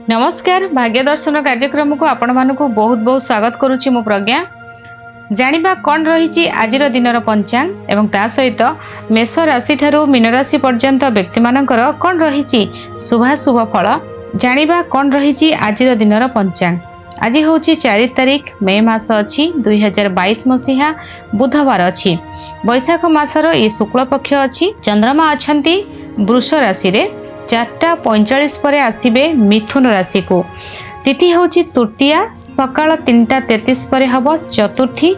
नमस्कार भाग्य दर्शन कार्यक्रम को आपण मानक बहुत बहुत स्वागत करुच्ची मु प्रज्ञा। जानिबा कौन रही आज दिन पंचांग एवं ता सहित मेष राशि ठारू मीन राशि पर्यंत व्यक्ति मानकर कौन रही शुभाशुभ फल जानिबा कौन रही आज दिन पंचांग। आज हूँ 4 तारिख मे मास अच्छी 2022 मसीहा बुधवार अच्छी बैशाख मासर ये शुक्ल पक्ष अच्छी चंद्रमा अच्छा वृष राशि रे 4:45 पर आसबे मिथुन राशि को। तिथि हूँ तृतीया सकाळ 3:33 पर हम चतुर्थी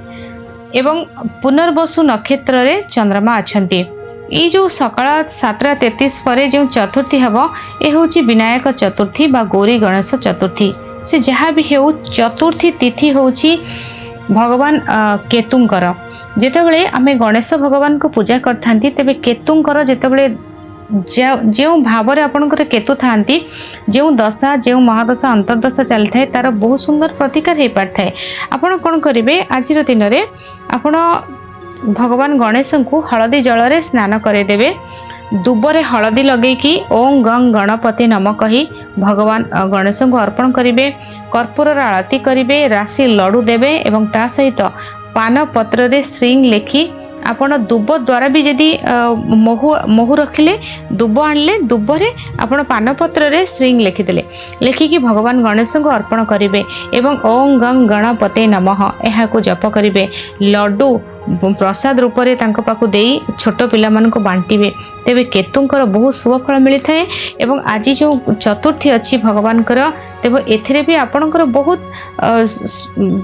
एवं पुनर्वसु नक्षत्र रे चंद्रमा अच्छा। ये जो सकाळ 7:33 पर जो चतुर्थी हम ये हूँ विनायक चतुर्थी बा गौरी गणेश चतुर्थी से जहाँ भी हो चतुर्थी तिथि हूँ भगवान केतुंकर। जितेबले आमे गणेश भगवान को पूजा करता तेबे केतुंकर जितेबले जो भाव में आपणकर केतु था जो दशा जो महादशा अंतर्दशा चली था तार बहुत सुंदर प्रतिकार हो पार थाए। आपण कौन करेंगे आज दिन में आपण भगवान गणेश को हलदी जल रे स्नान करदेवे दुबरे हलदी लगेकी ओं गंग गणपति नम कही भगवान गणेश को अर्पण करेंगे। कर्पूर आरती करेंगे राशि लड्डू देवे एवं ता सहित पान पत्र रे श्रींग लेखि आपण दुब द्वारा भी जदि महू रखिले दुब आणले दुबरे आपण पान पत्र रे श्रींग लेखिदेले लेखिकी भगवान गणेश को अर्पण करेंगे एवं ओं गंग गणपते नमः यह जप करेंगे। लड्डू प्रसाद रूप से पाखु दे छोट पिला मानक बांटिबे तेबे केतुंकर बहुत शुभ फल मिलता है। एवं आज जो चतुर्थी अच्छी भगवान तेबे एथिरे भी आपणकर बहुत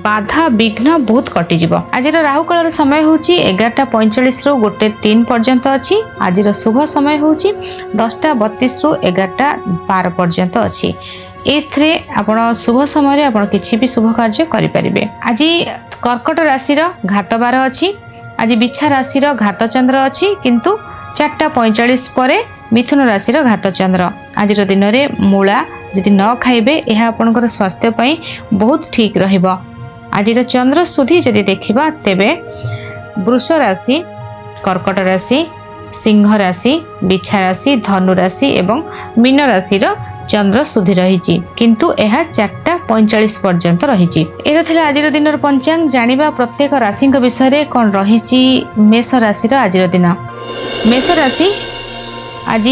बाधा विघ्न बहुत कटिजिब। आज राहु काल समय हूँ 11:45 रु 1:03 पर्यंत अच्छी। आज शुभ समय हूँ 10:32 रु 11:12 पर्यंत अच्छी। एथिरे आपण शुभ समय आपण किछि भी शुभ कार्य करि परिबे। आज कर्कट राशि घात बार अच्छी। आज बिछा राशि घात चंद्र अच्छी किंतु 4:45 पर मिथुन राशि घात चंद्र। आज दिन में मूला यदि न खाइबे यह आपनकर स्वास्थ्य पई बहुत ठीक रहिबो। आज चंद्र सुधी यदि देखिबा तेबे वृष राशि कर्कट राशि सिंह राशि बिछा राशि धनु राशि एवं मीन राशि चंद्र सुधी रही किंतु यह 4:45 पर्यंत रही। ये आज दिन पंचांग। जानिबा प्रत्येक राशि विषय कौन रही मेष राशि आज दिन। मेष राशि आज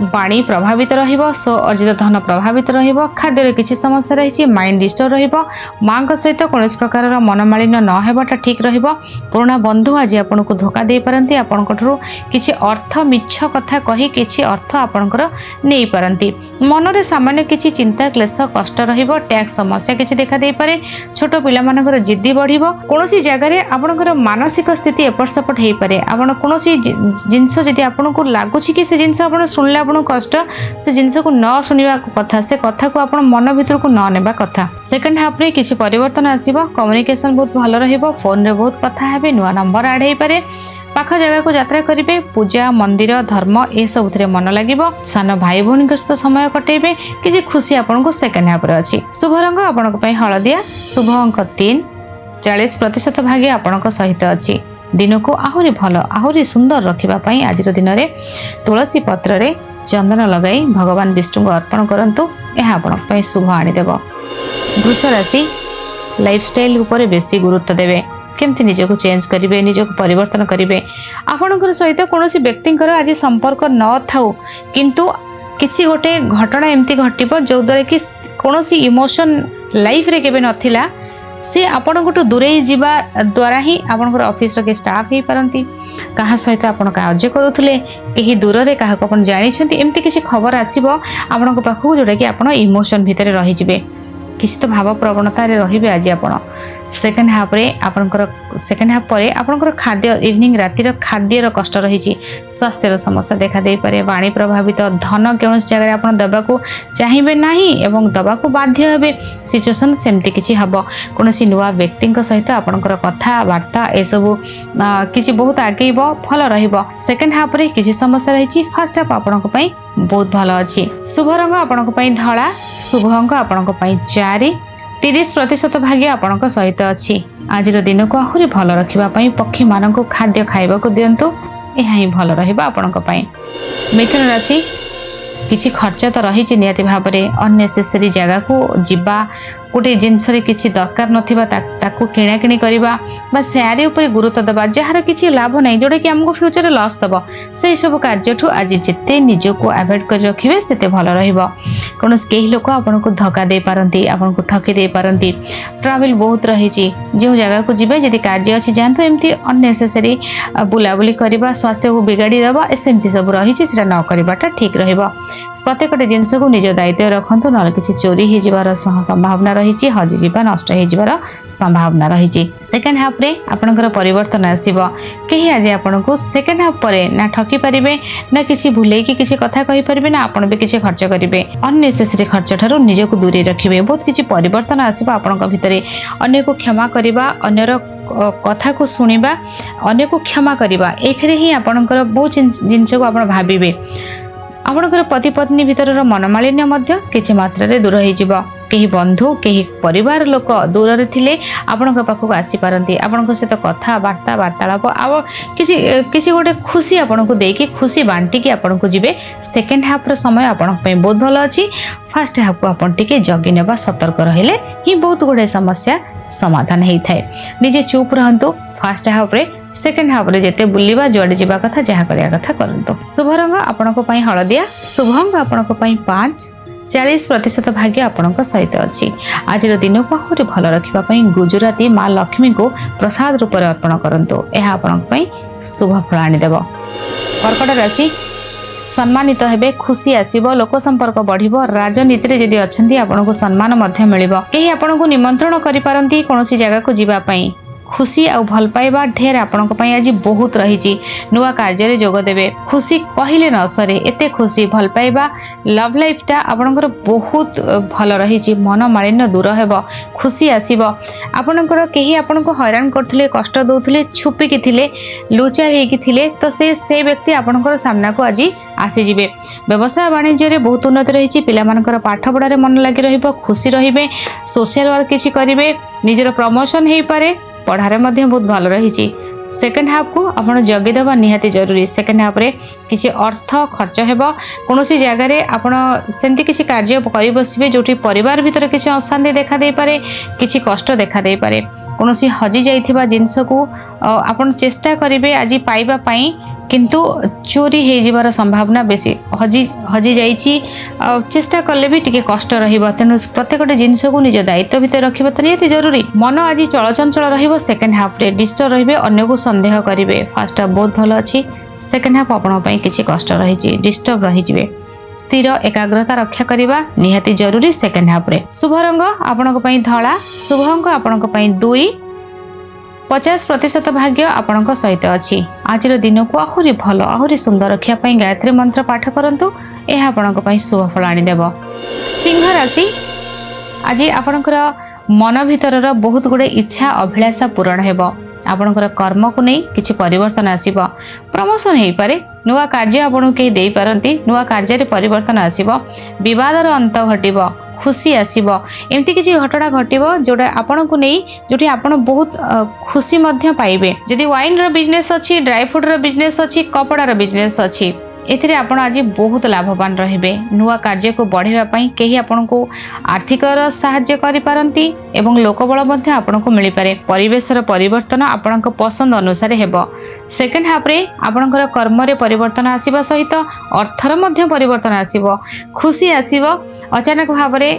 वाणी प्रभावित रहिबो सो अर्जित धन प्रभावित रहिबो। खाद्य किसी समस्या रही माइंड डिस्टर्ब रहिबो। माँ सहित कौन प्रकार मनमालिन्य न हेबाटा ठीक रहिबो। पुराना बंधु आज आपन को धोखा दे पारंती आपनकठरु किछि अर्थ मिछ कथा कही किछि अर्थ आपनकर नै पारंती। मन रे सामान्य किछि चिंता क्लेश कष्ट रहिबो। टैक्स समस्या किछि देखा दे पारे। छोट पिला मानकर जिद्दी बढ़िबो। कोनोसी जगह रे आपनकर मानसिक स्थिति एपट सपट हे पारे। आपन कोनोसी जिंस जदि आपन को लागुछि कि से जिंस आपन सुनला कष्ट से जिनस को न शुणा कथा से कथा को आप मन भीतर को न नेबा कथा। सेकेंड हाफ रे किसी परिवर्तन आसीबो। कम्युनिकेशन बहुत भल रहिबो। फोन रे बहुत कथा हेबे। नुआ नंबर ऐड हे पारे। पाख जगह को यात्रा करिवे। पूजा मंदिर धर्म ए सब थरे मन लागिबो। सान भाई भौणी के साथ समय कटेबे। किछि खुशी आपन को सेकेंड हाफ रे अछि। शुभ रंग आपन को पई हळदिया। शुभ अंक 3। 40% भाग्य आपन को सहित अछि। दिन को आहुरी भल आहुरी सुंदर रखिबा पई आज दिन रे तुलसी पत्र रे चंदन लगाई भगवान विष्णु को अर्पण करंतु यह आपण शुभ आनीदेव। वृष राशि लाइफस्टाइल ऊपर बेसी गुरुत्व देवे। केमती निजको चेंज करेंगे निजको परिवर्तन करेंगे। आपणकर सहित कौन व्यक्ति आज संपर्क न थाऊ किंतु किसी गोटे घटना एमती घटिबो जो द्वारा कि कौन इमोशन लाइफ रे केबे नथिला से आपण दूरे जावा द्वारा ही आपंकर ऑफिस के स्टाफ हो पारती। क्या सहित आप कार्य करुले कहीं दूर में क्या आप जानते एमती किसी खबर आसो आपण पाखक जोटा कि आप इमोशन भितर रहीजे किसी तो भाव प्रवणता रे आज आपण सेकेंड हाफ रे आपनकर सेकेंड हाफ पर आपनकर खाद्य इवनिंग रातिर खाद्यर कष्ट रही। स्वास्थ्यर समस्या देखा दे पारे। वाणी प्रभावित धन कौन जगह आप दबा को चाहिए ना एवं दबा को बाध्य हे सिचुएसन सेमती किसी हम कौन नुआ व्यक्ति सहित आपनकर कथबार्ता ए सब किसी बहुत आगे भल रहिबो। सेकेंड हाफ रे किसी समस्या रही। फर्स्ट हाफ आपन बहुत भल अच्छी। शुभ रंग आपन धला। शुभ अंक आपन 4। 30% भाग्य आपन सहित अच्छी। आज दिन को आहुरी भल रखापी पक्षी मान खाद्य खाइबा को दिंतु यह ही भल रहा आपण। मिथुन राशि किसी खर्च तो रही निहाती भाव में अननेसेसरी जगह को जीवा गोटे जिनस किसी दरकार नाकू किणाकिणी करवा सेयारी उपर गुरुत्व दबा जार किसी लाभ ना जोटा कि आमको फ्यूचर लॉस दब से सब कार्य आज जिते निजक अवॉइड कर रखिए से भल कौन कई लोक आपन को धक्का दे पारती आपन को ठकी दे पारती ट्रावेल बहुत रही जो जगह को जीवे जदि कार्य अच्छी जातु एमती अननेसेसरी बुलाबुली करवा स्वास्थ्य को बिगाड़ी दबा सेमती सब रही न करवाटा ठीक प्रत्येक जिनस को निज दायित्व रखु ना कि चोरी हो संभावना रही हजिजा नष्ट हो संभावना रही सेकेंड हाफ रे आपणकर परिवर्तन आसब कहीं आज आपन को सेकेंड हाफ पर ना ठकी पारे ना किसी भूल किसी कथा कही पारे ना आपन भी किसी खर्च करेंगे अननेसेसरी खर्च ठार निजक दूरे रखिए बहुत किसी परिवर्तन आसब आपण भितर अन्य को क्षमा करवा अन्यर कथा को शुणा अन्य को क्षमा करवा ये आपणकर बहुत जिनस को आप भावे आपणकर पति पत्नी भीतर मनमालिन्य किसी मात्रा दूर हो कहीं बंधु कहीं परिवार लोक दूर रे थिले आपण पाखक आसी पारती आपण सहित कथबार्ता वार्तालाप आ किसी गोटे खुशी आपण को देकी खुशी बांटिकी आपण को जीवे सेकेंड हाफ रो समय आपण बहुत भल अच्छी फास्ट हाफ को आपण टिके जगी नेबा सतर्क रहिले ही बहुत गुड़े समस्या समाधान होता है निजे चुप रहंतु फास्ट हाफ रे सेकेंड हाफ रे जेते बुलिबा जुआडे जीवा कथा जहा करिया कथा करंतु शुभ रंग आपण को पई हळदिया शुभ अंग आपण को पई 5-40% भाग्य आपण सहित अच्छी आज दिन को आहरी भल रखापी गुजराती माँ लक्ष्मी को प्रसाद रूप में अर्पण करूँ यह आपण शुभ फल आनीदेव कर्कट राशि सम्मानित हेबे खुशी आसीबो लोक संपर्क बढ़िबो राजनीति रे जदि अछंती आपन को सम्मान मध्य मिलिबो केही आपन को निमंत्रण करि पारंती कोनोसी जगह को जीवा पई खुशी आ भल पाइबा ढेर आपण आज बहुत रही नुआ कार्य जोग देवे खुशी कहले न सरे एते खुशी भल पाइबा लव लाइफ टा आपणकर बहुत भल रही मन मालिन्य दूर हेब खुशी आसीब आपणकर केही आपण को हैरान करथिले कष्ट दउथिले छुपिकी थिले लुचार हेकी थिले तो से व्यक्ति आपणकर सामना को आज आसी जिवे व्यवसाय वाणिज्य रे बहुत उन्नति रही पिलामानकर पाठ पढ़ारे मन लगी रहिबो खुशी रहिबे सोशल वर्क किछि करिवे निजर प्रमोशन हेई पारे पढ़ारे मध्य बहुत भल रही सेकेंड हाफ को आपन जगी देवा निहाती जरूरी सेकेंड हाफ रे किसी अर्थ खर्च हेबो कोनोसी जगह रे आपन सेमती किसी कार्य करि बसिबे जोठी परिवार भीतर किसी अशांति देखा दे पारे किसी कष्ट देखा दे पारे कोनोसी हजि जाइथिबा जिंस को आपन चेष्टा करिवे आज पाइबा पई किंतु चोरी हो जिबार संभावना बेसी हजि जाइछि चेष्टा कले भी टिके कष्ट रहिबो तेनु प्रत्येक जिनस को निज दायित्व भीतर रखिबा त निहाती जरूरी मन आज चलचंचल रहिबो सेकेंड हाफ रे डिस्टर्ब रहिबे अन्य को संदेह करिवे फर्स्ट हाफ बहुत भल अछि सेकेंड हाफ आपन पई किछि कष्ट रहिछि डिस्टर्ब रहि जिवे स्थिर एकाग्रता रक्षा करवा निहाती जरूरी सेकेंड हाफ रे शुभ रंग आपन पई धला शुभ अंक आपन पई 2-50% भाग्य आपण सहित अच्छी आज दिन को आहरी भल आहरी सुंदर रखापी गायत्री मंत्र पाठ करंतु यह आपण शुभ फल आनीदेव सिंह राशि आज आपणकर मन भीतर बहुत गुड़े इच्छा अभिलाषा पूरण हेब आपणकर कर्म को नहीं किछि परिवर्तन आसीब प्रमोशन हो पारे नुआ कार्य आपन कहीं दे पारंती नुआ कार्य परिवर्तन आसीब विवादर अंत घटिब खुशी आसीब एमती किसी घटना घटिबो जोटा आपन को नहीं जोटी आपन बहुत खुशी मध्य पाइबे जदि वाइन रो बिजनेस अछि ड्राई फ्रूट रो बिजनेस अछि कपड़ा रो बिजनेस अछि एथिरे आपण आज बहुत लाभवान रहिबे नुआ कार्य को बढ़ेवा पई केही आपण को आर्थिक सहायता करि पारंती एवं लोकबल मध्य आपण को मिली पारे परिवेश रो परिवर्तन आपण को पसंद अनुसार हेबो सेकेंड हाफ रे आपणकर कर्म रे परिवर्तन आसीबा सहित अर्थर मध्य परिवर्तन आसीबो खुशी आसीबो अचानक भाव रे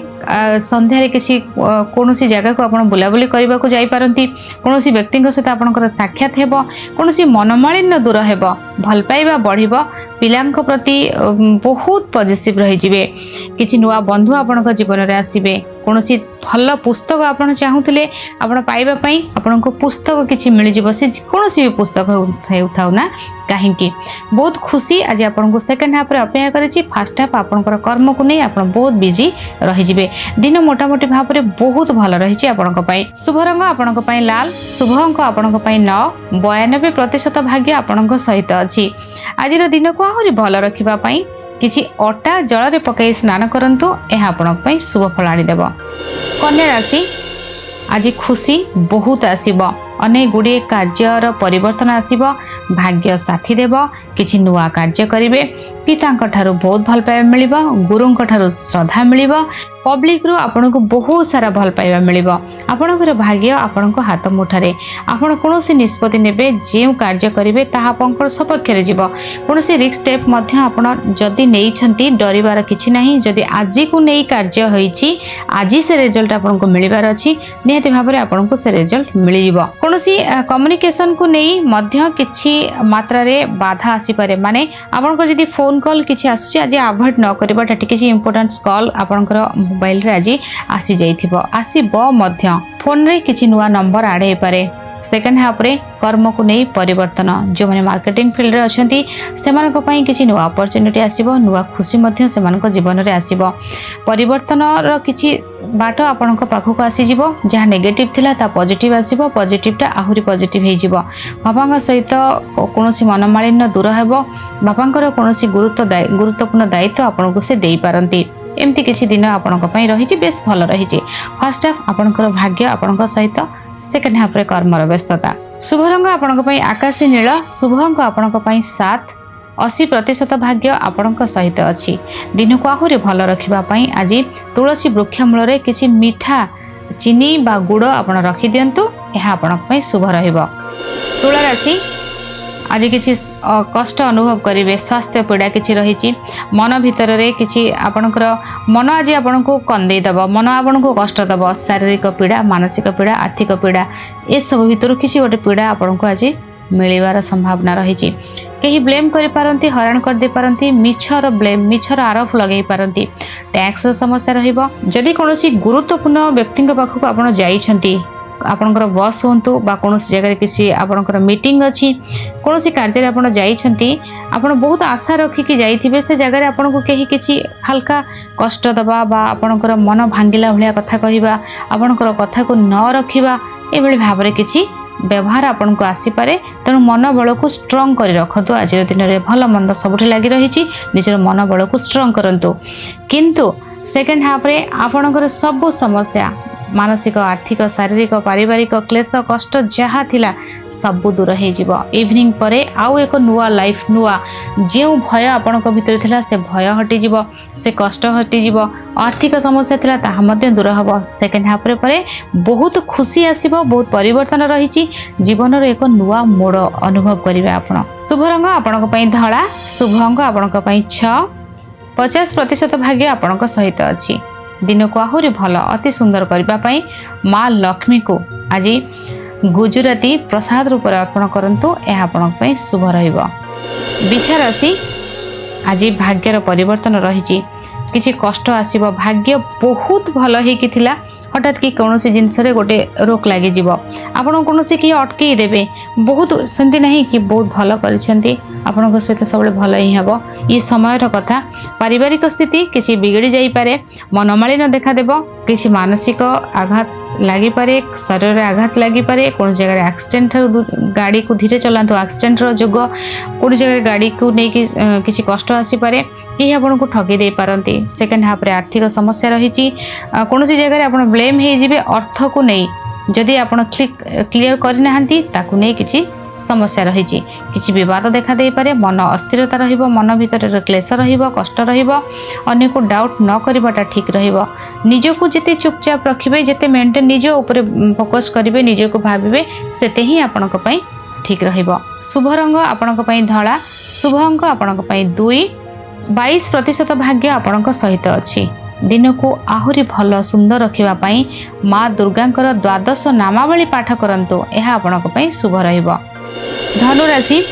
संध्या रे किसी कोनोसी जगह को आपण बुलाबुली करबा को जाई पारंती कोनोसी व्यक्ति सहित आपणकर साक्षात हेबो कोनोसी मनमालिन्य दूर हेबो भल पाइबा बढ़िबो पिलांको प्रति बहुत पॉजिटिव रही जिवे किछि नुआ बंधु आपण जीवन रे आसीबे कोनोसी भल पुस्तक आपण चाहूथिले आपण पाइबा पई आपण को पुस्तक किछि मिल जिवो से कोनोसी भी पुस्तक हेउथाउ ना काहेकि बहुत खुशी आज आपण को सेकेंड हाफ रे अपेक्षा करिछि फर्स्ट हाफ आपणकर कर्म को नहीं आपण बहुत बिजी रही जिवे दिन मोटा मोटी भाव रे बहुत भल रही आपण को पई शुभ रंग आपण को पई लाल शुभ अंक आपण को पई 9 92% भाग्य आपण को सहित अछि आज दिन को आहरी भल रखिबा पई किछि अटा जल रे पकाई स्नान करंतु यह आपण को पई शुभ फल आनी देबो कन्या राशि आज खुशी बहुत आसीबो अनेक गुड़िए कार्यर परिवर्तन आसीबो भाग्य साथी देव किछि नुआ कार्य करिवे पितांक ठारू बहुत भल पाइबा मिलिबो गुरुंक ठारू श्रद्धा मिलिबो पब्लिक रू आपन को बहुत सारा भल पाइबा मिलिबो आपनकर भाग्य आपन को हाथ मुठारे आपन कोनोसी निष्पत्ति नेबे जे कार्य करिवे ताहा आपनकर सपक्ष रे जीवो कोनोसी रिस्क स्टेप मध्य आपन जदी नेई छंती डरिबार किछि नाही जदी आजि को नेई कार्य होईची आजि से रिजल्ट आपन को मिलिबार अछि निहति भाबरे आपन को से रिजल्ट मिलि जीवो कोनोसी कम्युनिकेशन को नेई मध्य किछि मात्रा रे बाधा आसी पारे माने आपन को जदी फोन कॉल किछि आसुची आज अवॉइड न करबाटा किछि इंपोर्टेंट कॉल आपनकर मोबाइल रे आज आसी जाइथिबो आसीबो मध्य फोन रे किछि नुवा नंबर आड हे पारे सेकेंड हाफ रे कर्म को नहीं परिवर्तन जो माने मार्केटिंग फील्ड रे अछंती सेमानक पई किछि नुवा अपॉर्चुनिटी आसीबो नुवा खुशी मध्य सेमानक जीवन रे आसीबो परिवर्तन रो किछि बाट आपनक पाखु को आसी जीवो जहा नेगेटिव थिला ता पॉजिटिव आसीबो पॉजिटिवटा आहुरी पॉजिटिव हे जीवो बापांक सहित कोनोसी मनमालिन्य दूर हेबो बापांकर कोनोसी गुरुत्वपूर्ण दायित्व आपनको से देई पारंती एमती किछि दिन आपनक पई रहिछि बेस भल रहिछि फर्स्ट हाफ आपनकर भाग्य आपनक सहित सेकेंड हाफ रे कर्मर व्यस्तता शुभ रंग आपनक पई आकाशी नील शुभ अंक आपनक पई 7 80% भाग्य आपनक सहित अछि दिन को आहुरी भल रखिबा पई आज तुलसी वृक्ष मूल रे किछि मीठा चीनी बा गुड़ आपण रखि दियंतु एहा आपनक पई शुभ रहइबो तुला राशि आज किछि कष्ट अनुभव करिवे स्वास्थ्य पीड़ा किछि रहिछि मन भितर रे किछि आपनकर मन आज आपनको कंदेई दबो मन आपनको कष्ट दबो शारीरिक पीड़ा मानसिक पीड़ा आर्थिक पीड़ा ए सब भितर किछि गोटे पीड़ा आपनको आज मिलिबार संभावना रहिछि केही ब्लेम करि पारंती हरान कर दे पारंती मिछर ब्लेम मिछर आरोप लगै पारंती टैक्स समस्या रहिबो जदि कोनोसी गुरुत्वपूर्ण व्यक्तिक पाखक आपण जाइछंती आपनकर बस होंतु बा कोनोसी जगह किसी आपनकर मीटिंग अछि कोनोसी कार्य रे आपण जाइछंती आपण बहुत आशा रखी कि जाइथिबे से जगह रे आपण को केही किछि हल्का कष्ट दबा बा आपनकर मन भांगिला भलिया कथा कहिबा आपनकर कथा को न रखिबा एबेले भाबरे किछि व्यवहार आपन को आसी पारे तेणु मन बल को स्ट्रॉन्ग करी रखतु आज दिन रे भल मंद सबुठी लागि रहिछि निजर मन बल को स्ट्रॉन्ग करंतु किंतु सेकेंड हाफ रे आपनकर सब समस्या मानसिक आर्थिक शारीरिक पारिवारिक क्लेश कष्ट जहाँ थिला सब दूर हो जीव इवनिंग परे आउ एक नुआ लाइफ नुआ जो भय आपण भितर थिला से भय हटि जीव से कष्ट हटि जीव आर्थिक समस्या थिला ताहा मध्य दूर हबो सेकेंड हाफ रे परे बहुत खुशी आसीबो बहुत परिवर्तन रहिछि जीवन रे एक नुआ मोड़ अनुभव करिवे आपण शुभ रंग आपण पई धळा शुभ अंक आपण पई 6 50% भाग्य आपण सहित अछि दिन को आहुरी भल अति सुंदर करबा पई माँ लक्ष्मी को आज गुजराती प्रसाद रूप अर्पण करंतु यह आपण पई शुभ रहइबो बिछा राशि आज भाग्यर परिवर्तन रहिछि किछि कष्ट आसीबो भाग्य बहुत भल हेकि थिला हठात कि कोनोसी जिंस रे गोटे रोक लागि जीवो आपण कोनोसी कि अटकी देबे बहुत सेंति नहीं कि बहुत भल करिसेंती आपण सहित सब भल ही हेबो ये समय कथा पारिवारिक स्थिति किसी बिगड़ी जाई पारे मनमालिन्य देखा देबो किसी मानसिक आघात लगी पारे शरीर में आघात लगी पारे कौन जगह एक्सीडेंट गाड़ी को धीरे चलातु एक्सीडेंट जोग कौन जगह गाड़ी को लेकिन किसी कष्ट आसी पारे यही आपन को ठगी दे पारंती सेकेंड हाफ रे आर्थिक समस्या रही कौन जगह आप ब्लेम हो जाए अर्थ को नहीं जदि आप क्लीयर करना ताकू नहीं किसी समस्या रही किसी विवाद देखा दे पारे मन अस्थिरता रहिबो मन भीतर क्लेश रहिबो कष्ट रहिबो अन्य को डाउट न करबाटा ठीक रहिबो निज को जते चुपचाप रखिबे जते मेंटेन निज ऊपर फोकस करिवे निज को भाबिबे सेते ही आपनक पई ठीक रहिबो शुभ रंग आपनक पई धळा शुभ अंक आपनक पई 2 22% भाग्य आपनक सहित अछि दिन को आहुरी भल सुंदर रखिबा पई माँ दुर्गांकर द्वादश नामावली पाठ करंतु एहा आपनक पई शुभ रहिबो धनु राशि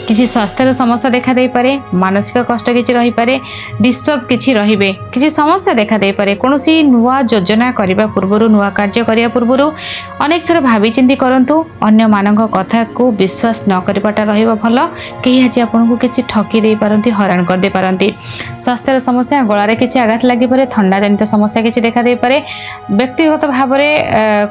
किसी स्वास्थ्य समस्या देखा दे पारे मानसिक कष्ट किसी रही पारे डिस्टर्ब किसी रहिबे किसी समस्या देखा दे पारे कोनोसी नुआ योजना करिबा पूर्वरु नुआ कार्य करिया पूर्वरु अनेक थर भाबी चिंती करंतु अन्य मानक कथा को विश्वास न करिबाटा रहिबो भल केही आज आपन को किसी ठकी दे पारंती हैरान कर दे पारंती स्वास्थ्य समस्या गळा रे किसी आघात लागि पारे ठंडा जनित समस्या किसी देखा दे पारे व्यक्तिगत भाव रे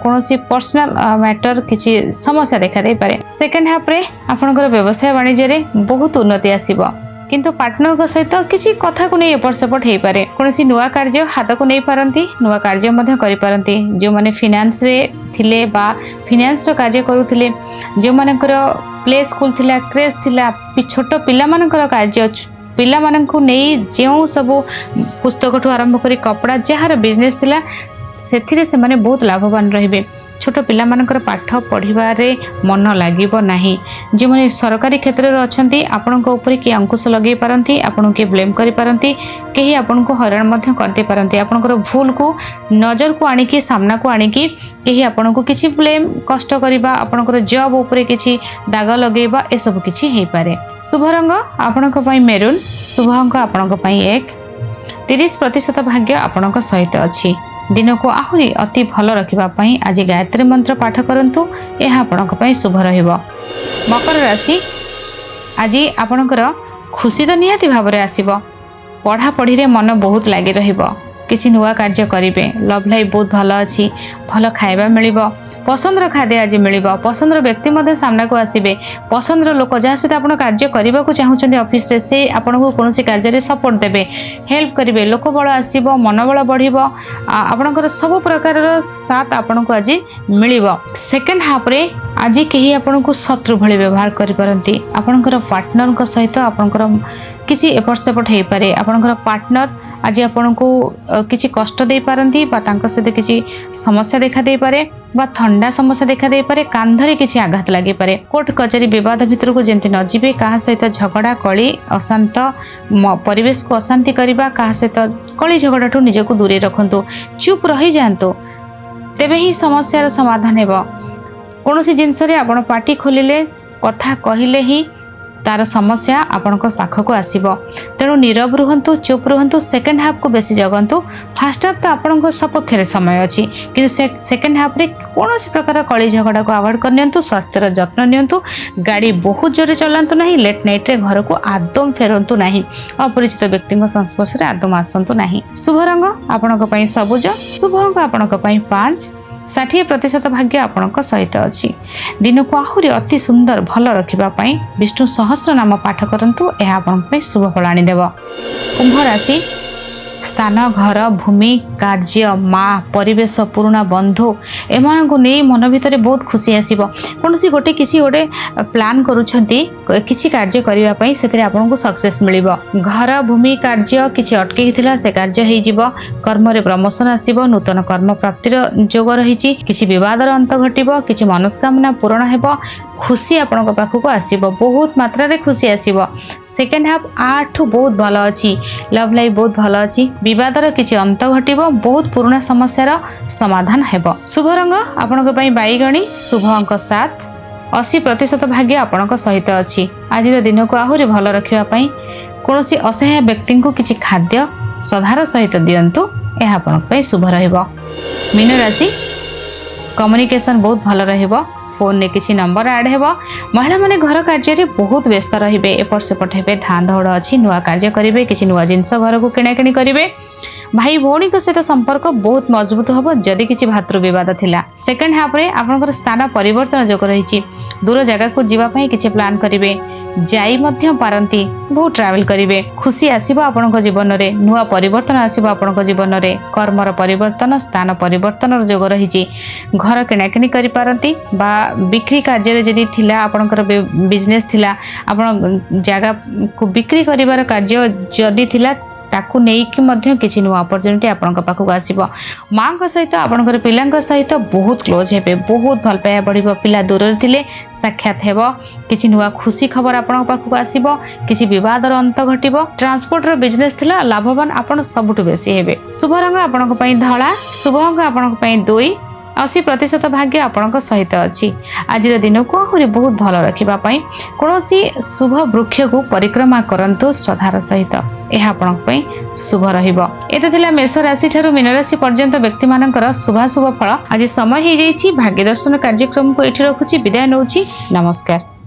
कोनोसी पर्सनल मैटर किसी समस्या देखा दे पारे सेकंड हाफ रे आपनकर व्यवसाय वाणिज्य रे बहुत उन्नति आसीबो किंतु पार्टनर सहित किसी कथा को नहीं एपट सेपट हो पारे कौन नुआ कार्य हाथ को नहीं पारती नुआ कार्य करिपारती जो माने फिनान्स रे थिले बा फिनान्स रो कार्य करुथिले जो मानकर प्ले स्कूल थिला क्रेज थिला छोट पिला मानकर कार्य पिला माननकु नहीं जो सब पुस्तक ठू आरंभ करी कपड़ा जार बिजनेस थिला सेथिरे से माने बहुत लाभवान रहिबे छोट पिला मानकर पाठ पढ़िबारे मन लागिबो नाही जे माने सरकारी क्षेत्र रे अछंती आपन को ऊपर की अंकुश लगे पारंती आपन के ब्लेम करि पारंती केही आपन को हैरान मध्य करते पारंती आपनकर भूल को नजर को आनी की सामना को आनी की केही आपन को किछि ब्लेम कष्ट करिबा आपनकर जॉब ऊपर किछि दाग लगेबा ए सब किछि हे पारे शुभ रंग आपन को पई मेरून शुभ अंक आपन को पई 30% भाग्य आपन को सहित अछि दिन को आहुरी अति भल रखापी आज गायत्री मंत्र पाठ करंतु यह आपण शुभ रहिबो। मकर राशि आज आपणकर खुशी तो निहाती भाव में आसीबो पढ़ा पढ़ी रे मन बहुत लगी रहिबो किसी नुआ कार्य करेंगे लव लाइफ बहुत भल अच्छी भल खाइबा मिलिबो पसंदर खाद्य आज मिलिबो पसंदर व्यक्ति मध्य सामना को आसीबे पसंदर लोक जहाँ सहित आपण कार्य करने को चाहूँगी ऑफिस रे से आपण को कौन कार्य सपोर्ट देबे हेल्प करेंगे लोक बल आसीबो मनोबल बढ़िबो आपणकर सब प्रकार साथ आपण को आज मिलिबो सेकेंड हाफ रे आज कहीं आपण को शत्रु भली व्यवहार करि परंती आपणकर पार्टनर को सहित आपणकर किसी एपट सेपट हो पारे आपणकर पार्टनर आज आपण को किसी कष्ट दे पारंती बा तांको सहित किसी समस्या देखा दे पारे बा ठंडा समस्या देखा दे पारे कांधरे किसी आघात लगे पारे कोर्ट कचेरी विवाद भितर को जेमती न जीवे कहा सहित झगड़ा कली अशांत परिवेश को अशांति करबा कहा सहित कली झगड़ा निजको दूरे रखंतु चुप रही जांतु तेबे ही समस्यार समाधान हेबो कोनोसी जिनस रे आपण पार्टी खोलिले कथा कहिले ही तार समस्या आपण पाखक आसीबो तेणु नीरव रुहंतु चुप रुहंतु सेकेंड हाफ को बेसी जगंतु फास्ट हाफ तो आपण सपक्ष समय अच्छी कि सेकेंड हाफ रे कौन प्रकार कली झगड़ा को अवॉइड करनियंतु स्वास्थ्यर जत्न नियंतु गाड़ी बहुत जोरे चलांतु नहीं लेट नाइट रे घर को आदम फेरंतु नहीं अपरिचित व्यक्ति संस्पर्श रे आदम आसंतु नहीं शुभ रंग आपण पई सबुज शुभ अंक आपण पई 5 60% भाग्य आपण सहित अच्छी दिन को आहुरी अति सुंदर भल रखापी विष्णु सहस्र नाम पाठ करंतु यह आपण शुभ फल आनीदेव। कुंभ राशि स्थान घर भूमि कार्य माँ परिवेश पुराणा बंधु एम नहीं मन भितर बहुत खुशी आसब कौन गोटे किसी गोटे प्लान करुँच किसी कार्य करने से आपको सक्सेस मिल घर भूमि कार्य किसी अटक से कार्य हो कर्म रे प्रमोशन आसब नूतन कर्म प्राप्तिर जोग रही किसी विवादर अंत घटब किसी मनस्कामना पूरण हो खुशी आपण पाखक आसब बहुत मात्रा रे खुशी आसब सेकेंड हाफ आठू बहुत भल अच्छी लव लाइफ बहुत भल अच्छी विवादर किसी अंत घटब बहुत पुराना समस्यार समाधान हेब शुभ रंग आपण बैगणी शुभ अंक 7 80% भाग्य आपण सहित अच्छी आज दिन को आहुरी भल रखापी कौन असहाय व्यक्ति को किसी खाद्य श्रद्धार सहित दिंतु यह आपण शुभ रहिबो। मीन राशि कम्युनिकेशन बहुत भल रहिबो फोन ने किसी नंबर ऐड हेबो महिला माने घर कार्य रे बहुत व्यस्त रहिबे एपट सेपट हेबे धान दौड़ अच्छी नुआ कार्य करेंगे किसी नुआ जिनस घर को किणाकिणी करेंगे भाई भौणी सहित संपर्क बहुत मजबूत हम जदि किसी भातृ विवाद थिला सेकेंड हाफ रे आपनकर स्थान परिवर्तन जोग रही दूर जगह को जीवाई किसी प्लान करेंगे जाई मध्य पारंती बहुत ट्रैवल करेंगे खुशी आसीबो आपनक जीवन रे नुआ परिवर्तन आसीबो आपनक जीवन रे कर्मर परिवर्तन स्थान परिवर्तन जोग रही घर किणाकिणी करि पारंती बा बिक्री कार्य जदि थिला आपनकर बिजनेस थिला आपन जगह को बिक्री करिवार कार्य जदि थिला ताकू नेकी मध्य किसी नुआ अपॉर्चुनिटी आपण पाखक आसीबो माँ सहित आपणकर पिला सहित बहुत क्लोज हेबे बहुत भल पाया बढ़िबो पिला दूर थिले साक्षात हेबो किसी नुआ खुशी खबर आपण पाखक आसीबो किसी विवादर अंत घटिबो ट्रांसपोर्ट रो बिजनेस थिला लाभवान आपण सबुठु बेसी हेबे शुभ रंग आपण पई धळा शुभ अंक आपण पई 2 80% भाग्य आपण सहित अच्छी आज दिन को आहुरी बहुत भल रखापी कौन शुभ वृक्ष को परिक्रमा करंतु श्रद्धार सहित यह आपण शुभ रहिबो। एते थिला मेष राशि ठारू मीन राशि पर्यंत व्यक्ति मानकर शुभाशुभ फल आज समय हो जाइछि भाग्य दर्शन कार्यक्रम को एठी रखुछि विदाय नउछि नमस्कार।